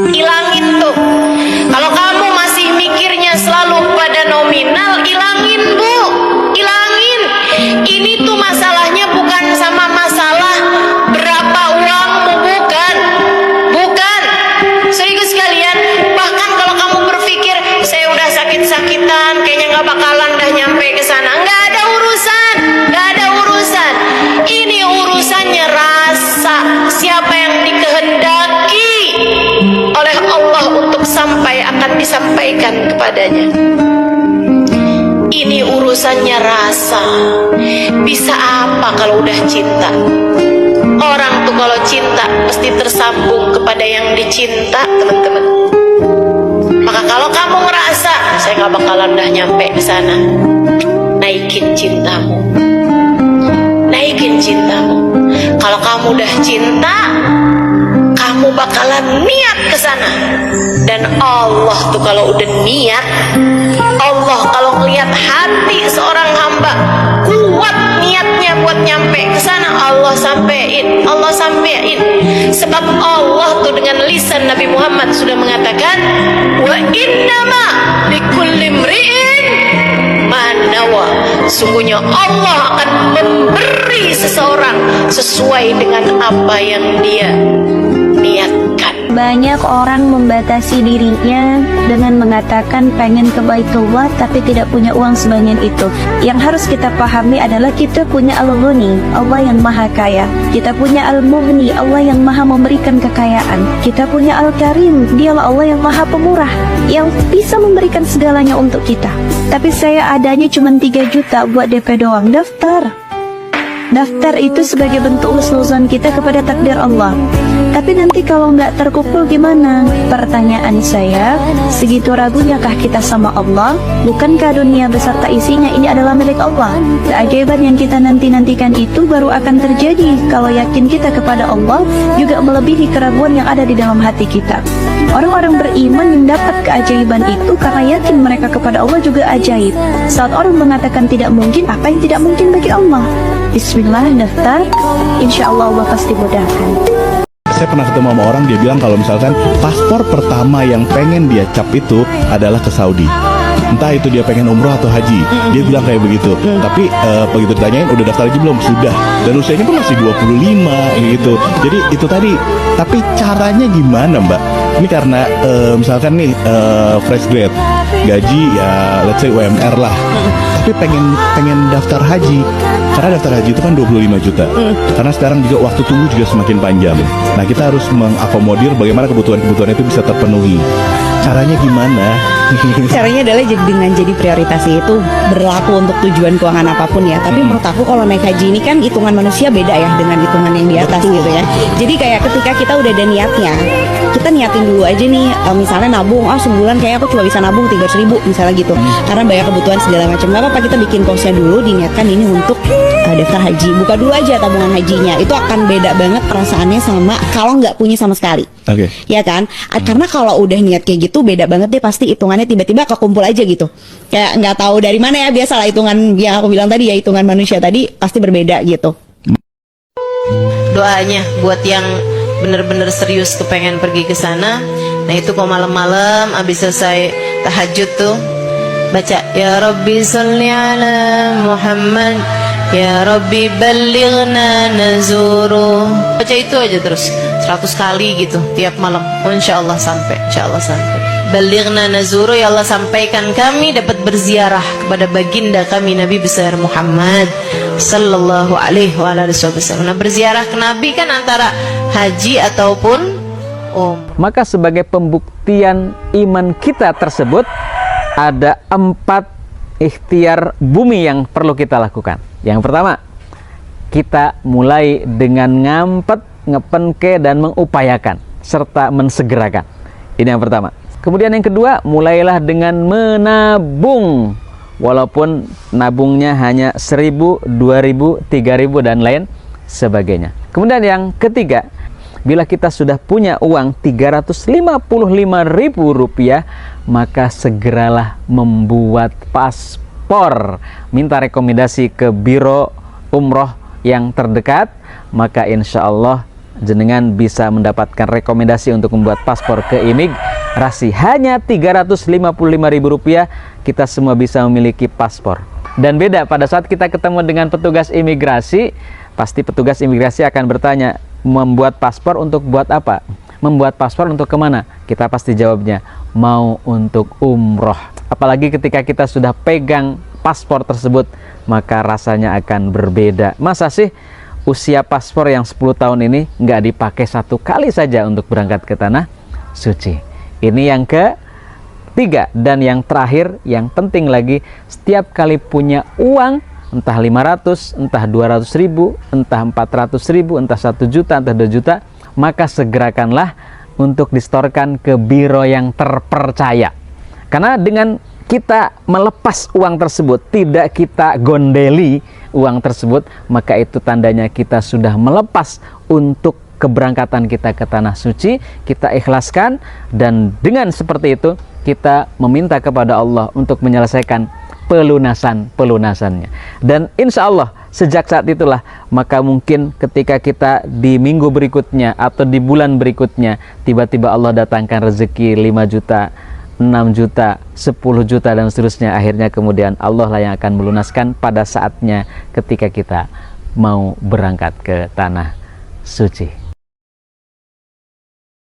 Ilangin tuh. Kalau kamu masih mikirnya selalu pada nominal, ilangin bu, ilangin. Ini tuh masalahnya bukan sama masalah berapa uangmu, bukan, bukan. Serius kalian. Bahkan kalau kamu berpikir saya udah sakit-sakitan, kayaknya nggak bakalan dah nyampe ke sana, nggak ada urusan, nggak ada urusan. Ini urusannya rasa. Siapa yang dikehendaki oleh Allah untuk sampai akan disampaikan kepadanya. Ini urusannya rasa. Bisa apa kalau udah cinta? Orang tuh kalau cinta pasti tersambung kepada yang dicinta, teman-teman. Maka kalau kamu ngerasa saya nggak bakalan dah nyampe ke sana, naikin cintamu, naikin cintamu. Kalau kamu udah cinta, kamu bakalan niat ke sana. Dan Allah tuh kalau udah niat, Allah kalau ngelihat hati seorang hamba kuat niatnya buat nyampe ke sana, Allah sampein, Allah sampein. Sebab Allah tuh dengan lisan Nabi Muhammad sudah mengatakan, wa innama likulli imri'in ma nawa. Sungguhnya Allah akan memberi seseorang sesuai dengan apa yang dia niatkan. Banyak orang membatasi dirinya dengan mengatakan pengen ke Baitullah tapi tidak punya uang sebanyak itu. Yang harus kita pahami adalah kita punya Al-Ghani, Allah yang maha kaya. Kita punya Al-Mughni, Allah yang maha memberikan kekayaan. Kita punya Al-Karim, dialah Allah yang maha pemurah, yang bisa memberikan segalanya untuk kita. Tapi saya adanya cuma 3 juta buat DP doang. Daftar itu sebagai bentuk husnuzon kita kepada takdir Allah. Tapi nanti kalau nggak terkumpul gimana? Pertanyaan saya, segitu ragunyakah kita sama Allah? Bukankah dunia beserta isinya ini adalah milik Allah? Keajaiban yang kita nanti-nantikan itu baru akan terjadi kalau yakin kita kepada Allah juga melebihi keraguan yang ada di dalam hati kita. Orang-orang beriman yang dapat keajaiban itu karena yakin mereka kepada Allah juga ajaib. Saat orang mengatakan tidak mungkin, apa yang tidak mungkin bagi Allah? Bismillah, daftar, insya Allah Allah pasti mudahkan. Saya pernah ketemu sama orang, dia bilang kalau misalkan paspor pertama yang pengen dia cap itu adalah ke Saudi. Entah itu dia pengen umroh atau haji, dia bilang kayak begitu. Tapi begitu ditanyain udah daftar haji belum? Sudah. Dan usianya pun masih 25 gitu. Jadi itu tadi. Tapi caranya gimana Mbak? Ini karena misalkan nih fresh grade, gaji ya let's say UMR lah. Tapi pengen daftar haji. Karena daftar haji itu kan 25 juta. Karena sekarang juga waktu tunggu juga semakin panjang. Nah kita harus mengakomodir bagaimana kebutuhan-kebutuhan itu bisa terpenuhi. Caranya gimana? Caranya adalah dengan jadi prioritas itu berlaku untuk tujuan keuangan apapun ya. Tapi menurut aku kalau naik haji ini kan hitungan manusia beda ya dengan hitungan yang di atas gitu ya. Jadi kayak ketika kita udah ada niatnya, kita niatin dulu aja nih, misalnya nabung, sebulan kayak aku cuma bisa nabung 300.000 misalnya gitu. Karena banyak kebutuhan segala macam. Gak apa-apa kita bikin posnya dulu, diniatkan ini untuk daftar haji. Buka dulu aja tabungan hajinya. Itu akan beda banget perasaannya sama kalau nggak punya sama sekali. Oke. Ya kan? Karena kalau udah niat kayak gitu beda banget deh, pasti hitungannya tiba-tiba kekumpul aja gitu. Kayak nggak tahu dari mana ya, biasalah hitungan yang aku bilang tadi ya, hitungan manusia tadi pasti berbeda gitu. Doanya buat yang bener-bener serius kepengen pergi ke sana. Nah itu kok malam-malam abis selesai tahajud tuh baca ya Rabbi sholli ala Muhammad, ya Rabbi ballighna nazuru. Baca itu aja terus 100 kali gitu tiap malam. Insya Allah sampai, insya Allah sampai. Ballighna nazuru, ya Allah sampaikan kami dapat berziarah kepada baginda kami Nabi besar Muhammad sallallahu alaihi wasallam. Nah berziarah ke Nabi kan antara haji ataupun Maka sebagai pembuktian iman kita tersebut ada 4 ikhtiar bumi yang perlu kita lakukan. Yang pertama, kita mulai dengan ngampet, ngepenke dan mengupayakan serta mensegerakan. Ini yang pertama. Kemudian yang kedua, mulailah dengan menabung, walaupun nabungnya hanya 1.000, 2.000, 3.000 dan lain sebagainya. Kemudian yang ketiga, bila kita sudah punya uang Rp355.000, maka segeralah membuat paspor. Minta rekomendasi ke biro umroh yang terdekat, maka insya Allah jenengan bisa mendapatkan rekomendasi untuk membuat paspor ke imigrasi. Hanya Rp355.000 kita semua bisa memiliki paspor. Dan beda pada saat kita ketemu dengan petugas imigrasi, pasti petugas imigrasi akan bertanya, membuat paspor untuk buat apa? Membuat paspor untuk kemana? Kita pasti jawabnya, mau untuk umroh. Apalagi ketika kita sudah pegang paspor tersebut, maka rasanya akan berbeda. Masa sih usia paspor yang 10 tahun ini nggak dipakai 1 kali saja untuk berangkat ke tanah suci? Ini yang ketiga dan yang terakhir, yang penting lagi, setiap kali punya uang, entah 500, entah 200.000, entah 400.000, entah 1 juta, entah 2 juta, maka segerakanlah untuk distorkan ke biro yang terpercaya. Karena dengan kita melepas uang tersebut, tidak kita gondeli uang tersebut, maka itu tandanya kita sudah melepas untuk keberangkatan kita ke tanah suci. Kita ikhlaskan, dan dengan seperti itu kita meminta kepada Allah untuk menyelesaikan pelunasannya. Dan insya Allah sejak saat itulah, maka mungkin ketika kita di minggu berikutnya atau di bulan berikutnya, tiba-tiba Allah datangkan rezeki 5 juta, 6 juta, 10 juta dan seterusnya. Akhirnya kemudian Allah lah yang akan melunaskan pada saatnya ketika kita mau berangkat ke tanah suci.